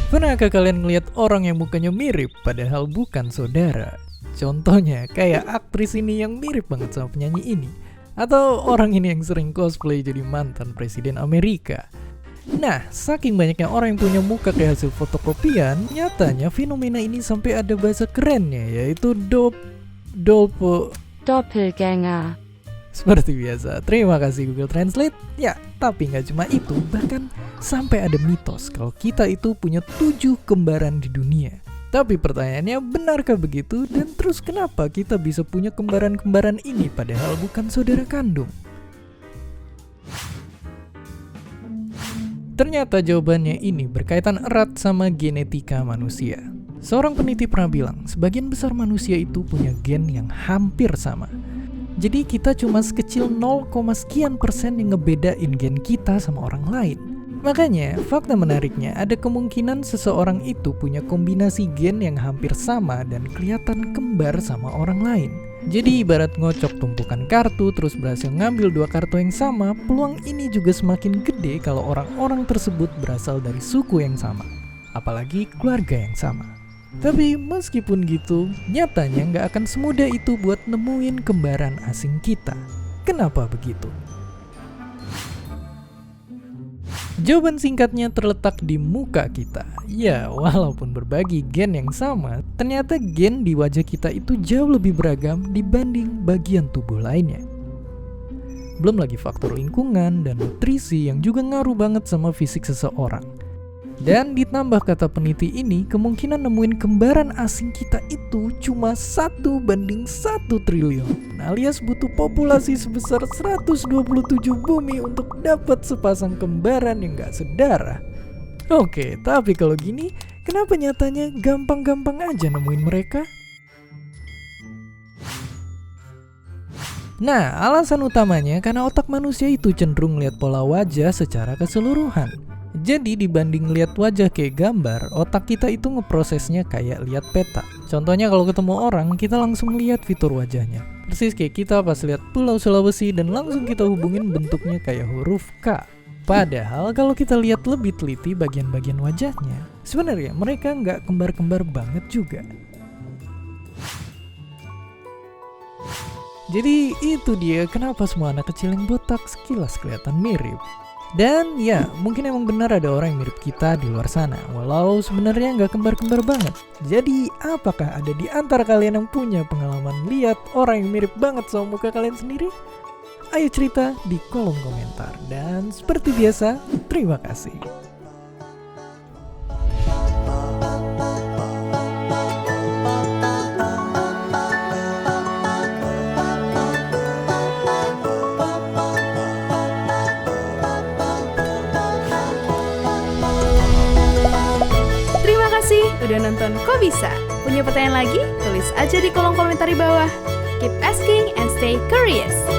Pernahkah kalian ngeliat orang yang mukanya mirip padahal bukan saudara? Contohnya kayak aktris ini yang mirip banget sama penyanyi ini. Atau orang ini yang sering cosplay jadi mantan presiden Amerika. Nah, saking banyaknya orang yang punya muka kayak hasil fotokopian, nyatanya fenomena ini sampai ada bahasa kerennya, yaitu Doppelgänger. Seperti biasa, terima kasih Google Translate. Ya, tapi nggak cuma itu, bahkan sampai ada mitos kalau kita itu punya 7 kembaran di dunia. Tapi pertanyaannya, benarkah begitu? Dan terus kenapa kita bisa punya kembaran-kembaran ini padahal bukan saudara kandung? Ternyata jawabannya ini berkaitan erat sama genetika manusia. Seorang peneliti pernah bilang, sebagian besar manusia itu punya gen yang hampir sama. Jadi kita cuma sekecil 0, sekian persen yang ngebedain gen kita sama orang lain. Makanya, fakta menariknya ada kemungkinan seseorang itu punya kombinasi gen yang hampir sama dan kelihatan kembar sama orang lain. Jadi ibarat ngocok tumpukan kartu terus berhasil ngambil 2 kartu yang sama, peluang ini juga semakin gede kalau orang-orang tersebut berasal dari suku yang sama. Apalagi keluarga yang sama. Tapi meskipun gitu, nyatanya nggak akan semudah itu buat nemuin kembaran asing kita. Kenapa begitu? Jawaban singkatnya terletak di muka kita. Ya, walaupun berbagi gen yang sama, ternyata gen di wajah kita itu jauh lebih beragam dibanding bagian tubuh lainnya. Belum lagi faktor lingkungan dan nutrisi yang juga ngaruh banget sama fisik seseorang. Dan ditambah kata peneliti ini, kemungkinan nemuin kembaran asing kita itu cuma 1:1 triliun, alias butuh populasi sebesar 127 bumi untuk dapat sepasang kembaran yang gak sedarah. Oke, tapi kalau gini, kenapa nyatanya gampang-gampang aja nemuin mereka? Nah, alasan utamanya karena otak manusia itu cenderung lihat pola wajah secara keseluruhan. Jadi dibanding lihat wajah kayak gambar, otak kita itu ngeprosesnya kayak lihat peta. Contohnya kalau ketemu orang, kita langsung lihat fitur wajahnya. Persis kayak kita pas lihat Pulau Sulawesi dan langsung kita hubungin bentuknya kayak huruf K. Padahal kalau kita lihat lebih teliti bagian-bagian wajahnya, sebenarnya mereka nggak kembar-kembar banget juga. Jadi itu dia kenapa semua anak kecil yang botak sekilas kelihatan mirip. Dan ya, mungkin emang benar ada orang yang mirip kita di luar sana, walau sebenarnya nggak kembar-kembar banget. Jadi, apakah ada di antara kalian yang punya pengalaman lihat orang yang mirip banget sama muka kalian sendiri? Ayo cerita di kolom komentar. Dan seperti biasa, terima kasih. Udah nonton Kok Bisa? Punya pertanyaan lagi? Tulis aja di kolom komentar di bawah. Keep asking and stay curious.